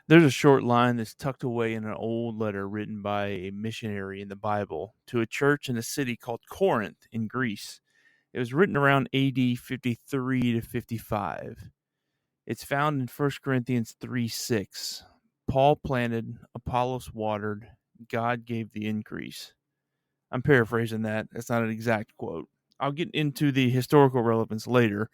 There's a short line that's tucked away in an old letter written by a missionary in the Bible to a church in a city called Corinth in Greece. It was written around AD 53 to 55. It's found in 1 Corinthians 3:6. Paul planted, Apollos watered, God gave the increase. I'm paraphrasing that. That's not an exact quote. I'll get into the historical relevance later,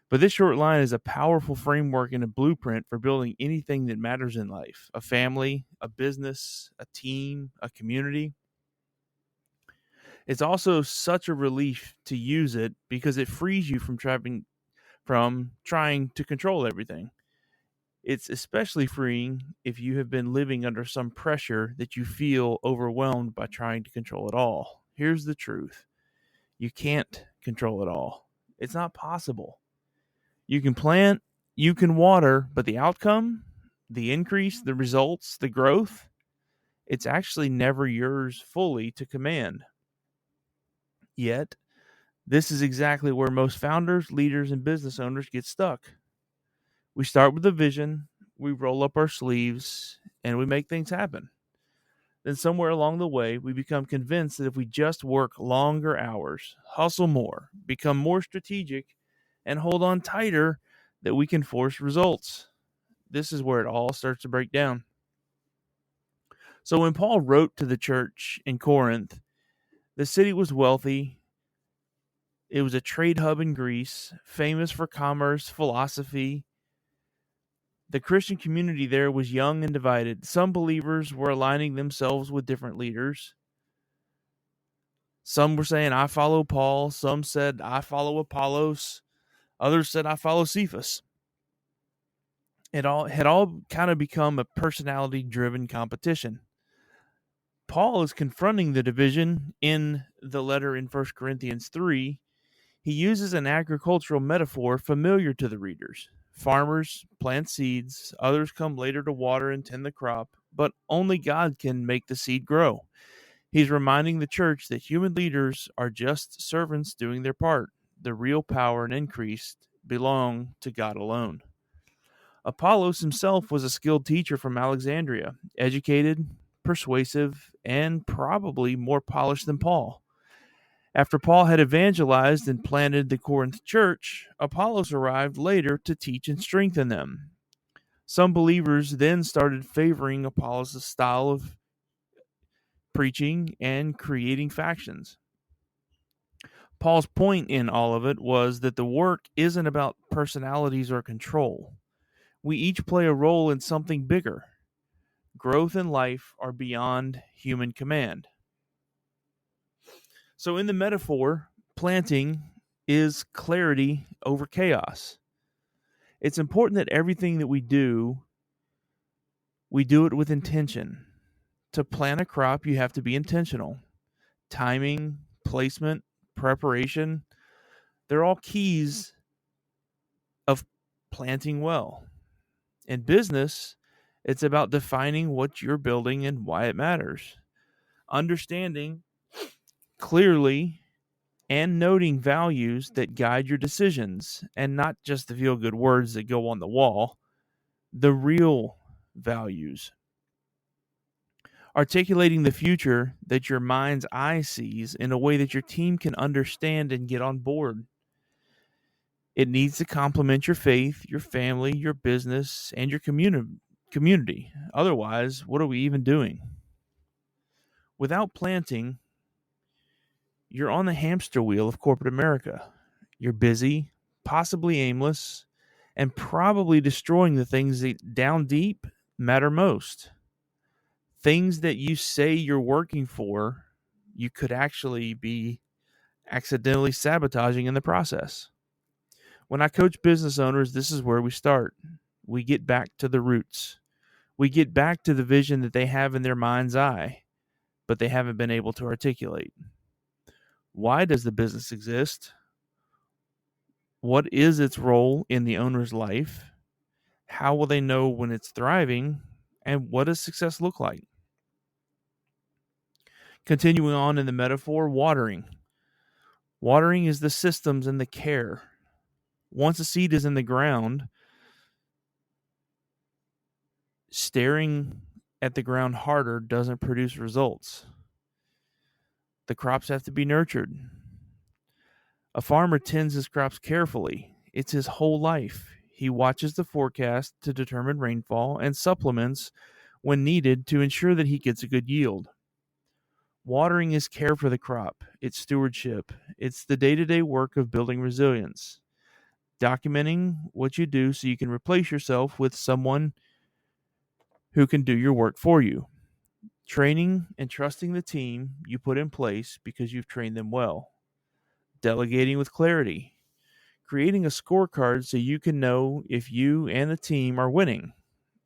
but this short line is a powerful framework and a blueprint for building anything that matters in life: a family, a business, a team, a community. It's also such a relief to use it because it frees you from trying to control everything. It's especially freeing if you have been living under some pressure that you feel overwhelmed by trying to control it all. Here's the truth: you can't control it all. It's not possible. You can plant, you can water, but the outcome, the increase, the results, the growth, it's actually never yours fully to command. Yet, this is exactly where most founders, leaders, and business owners get stuck. We start with a vision, we roll up our sleeves, and we make things happen. Then, somewhere along the way, we become convinced that if we just work longer hours, hustle more, become more strategic, and hold on tighter, that we can force results. This is where it all starts to break down. So, when Paul wrote to the church in Corinth, the city was wealthy. It was a trade hub in Greece, famous for commerce, philosophy. The Christian community there was young and divided. Some believers were aligning themselves with different leaders. Some were saying, I follow Paul. Some said, I follow Apollos. Others said, I follow Cephas. It all had all kind of become a personality-driven competition. Paul is confronting the division in the letter in 1 Corinthians 3. He uses an agricultural metaphor familiar to the readers. Farmers plant seeds, others come later to water and tend the crop, but only God can make the seed grow. He's reminding the church that human leaders are just servants doing their part. The real power and increase belong to God alone. Apollos himself was a skilled teacher from Alexandria, educated, persuasive, and probably more polished than Paul. After Paul had evangelized and planted the Corinth church, Apollos arrived later to teach and strengthen them. Some believers then started favoring Apollos' style of preaching and creating factions. Paul's point in all of it was that the work isn't about personalities or control. We each play a role in something bigger. Growth and life are beyond human command. So, in the metaphor, planting is clarity over chaos. It's important that everything that we do it with intention. To plant a crop, you have to be intentional. Timing, placement, preparation, they're all keys of planting well. In business, it's about defining what you're building and why it matters. Understanding clearly and noting values that guide your decisions, and not just the feel good words that go on the wall, the real values. Articulating the future that your mind's eye sees in a way that your team can understand and get on board. It needs to complement your faith, your family, your business, and your community. Otherwise, what are we even doing? Without planting, you're on the hamster wheel of corporate America. You're busy, possibly aimless, and probably destroying the things that down deep matter most. Things that you say you're working for, you could actually be accidentally sabotaging in the process. When I coach business owners, this is where we start. We get back to the roots. We get back to the vision that they have in their mind's eye, but they haven't been able to articulate. Why does the business exist? What is its role in the owner's life? How will they know when it's thriving? And what does success look like? Continuing on in the metaphor, watering. Watering is the systems and the care. Once a seed is in the ground, Staring at the ground harder doesn't produce results. The crops have to be nurtured. A farmer tends his crops carefully. It's his whole life. He watches the forecast to determine rainfall and supplements when needed to ensure that he gets a good yield. Watering is care for the crop. It's stewardship. It's the day-to-day work of building resilience. Documenting what you do so you can replace yourself with someone who can do your work for you. Training and trusting the team you put in place because you've trained them well. Delegating with clarity. Creating a scorecard so you can know if you and the team are winning.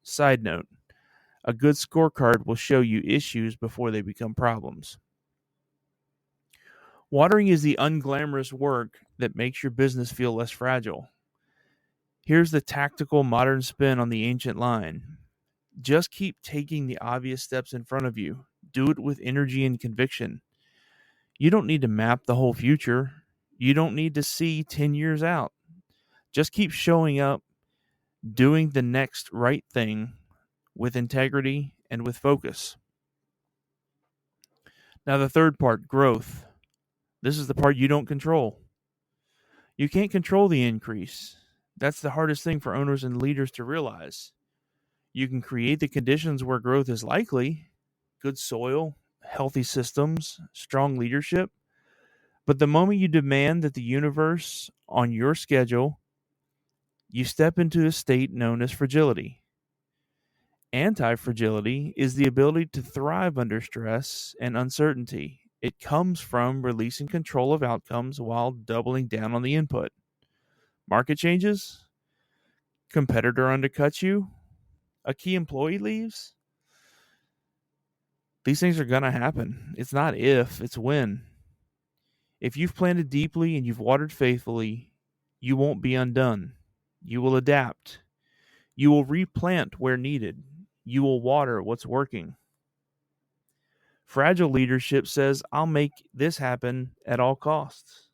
Side note, a good scorecard will show you issues before they become problems. Watering is the unglamorous work that makes your business feel less fragile. Here's the tactical modern spin on the ancient line. Just keep taking the obvious steps in front of you. Do it with energy and conviction. You don't need to map the whole future. You don't need to see 10 years out. Just keep showing up, doing the next right thing with integrity and with focus. Now, the third part, growth. This is the part you don't control. You can't control the increase. That's the hardest thing for owners and leaders to realize. You can create the conditions where growth is likely, good soil, healthy systems, strong leadership. But the moment you demand that the universe on your schedule, you step into a state known as fragility. Anti-fragility is the ability to thrive under stress and uncertainty. It comes from releasing control of outcomes while doubling down on the input. Market changes, competitor undercuts you, a key employee leaves. These things are going to happen. It's not if, it's when. If you've planted deeply and you've watered faithfully, you won't be undone. You will adapt. You will replant where needed. You will water what's working. Fragile leadership says, I'll make this happen at all costs.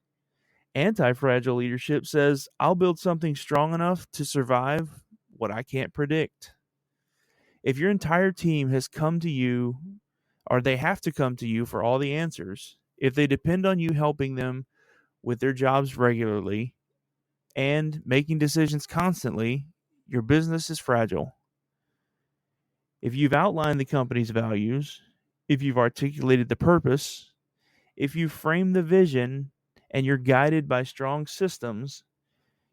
Anti-fragile leadership says, I'll build something strong enough to survive what I can't predict. If your entire team has come to you, or they have to come to you for all the answers, if they depend on you helping them with their jobs regularly and making decisions constantly, your business is fragile. If you've outlined the company's values, if you've articulated the purpose, if you frame the vision and you're guided by strong systems,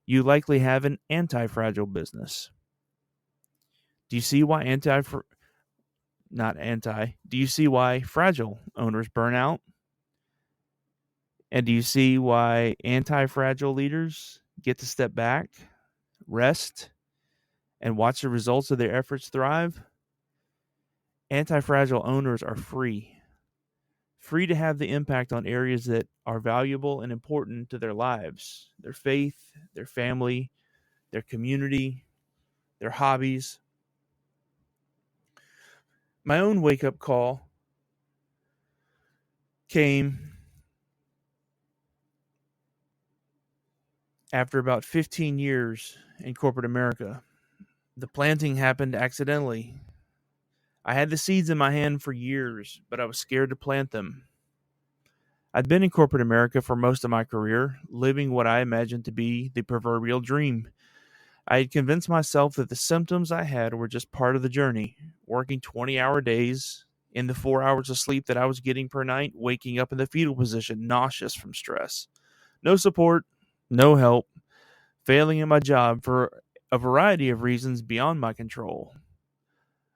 you likely have an anti-fragile business. Do you see why do you see why fragile owners burn out? And do you see why anti-fragile leaders get to step back, rest, and watch the results of their efforts thrive? Anti-fragile owners are free to have the impact on areas that are valuable and important to their lives, their faith, their family, their community, their hobbies. My own wake-up call came after about 15 years in corporate America. The planting happened accidentally. I had the seeds in my hand for years, but I was scared to plant them. I'd been in corporate America for most of my career, living what I imagined to be the proverbial dream. I had convinced myself that the symptoms I had were just part of the journey, working 20-hour days, in the 4 hours of sleep that I was getting per night, waking up in the fetal position, nauseous from stress. No support, no help, failing in my job for a variety of reasons beyond my control.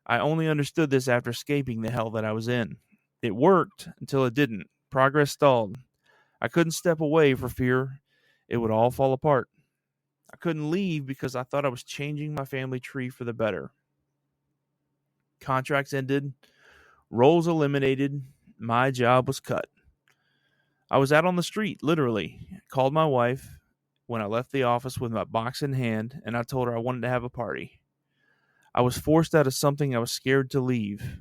I only understood this after escaping the hell that I was in. It worked until it didn't. Progress stalled. I couldn't step away for fear it would all fall apart. I couldn't leave because I thought I was changing my family tree for the better. Contracts ended, roles eliminated, my job was cut. I was out on the street, literally. I called my wife when I left the office with my box in hand, and I told her I wanted to have a party. I was forced out of something I was scared to leave.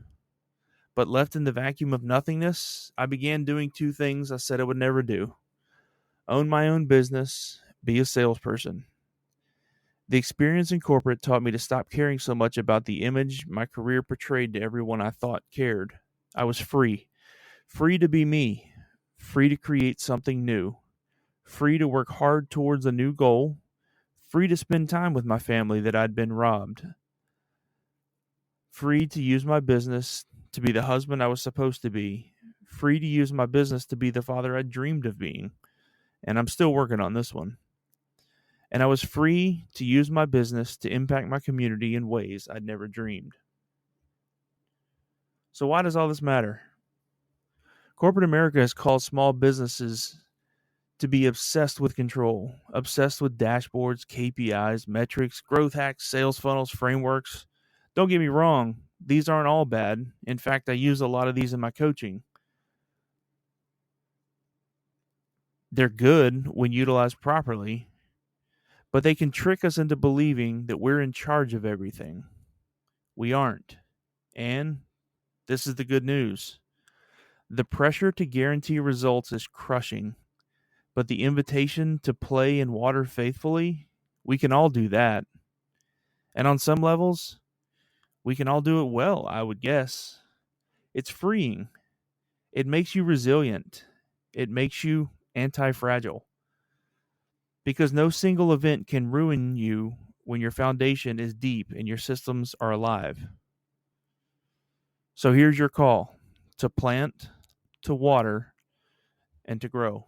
But left in the vacuum of nothingness, I began doing two things I said I would never do. Own my own business, be a salesperson. The experience in corporate taught me to stop caring so much about the image my career portrayed to everyone I thought cared. I was free to be me, free to create something new, free to work hard towards a new goal, free to spend time with my family that I'd been robbed, free to use my business to be the husband I was supposed to be, free to use my business to be the father I dreamed of being. And I'm still working on this one. And I was free to use my business to impact my community in ways I'd never dreamed. So, why does all this matter? Corporate America has called small businesses to be obsessed with control, obsessed with dashboards, KPIs, metrics, growth hacks, sales funnels, frameworks. Don't get me wrong, these aren't all bad. In fact, I use a lot of these in my coaching. They're good when utilized properly, but they can trick us into believing that we're in charge of everything. We aren't. And this is the good news. The pressure to guarantee results is crushing, but the invitation to play and water faithfully, we can all do that. And on some levels, we can all do it well, I would guess. It's freeing. It makes you resilient. It makes you anti-fragile. Because no single event can ruin you when your foundation is deep and your systems are alive. So here's your call: to plant, to water, and to grow.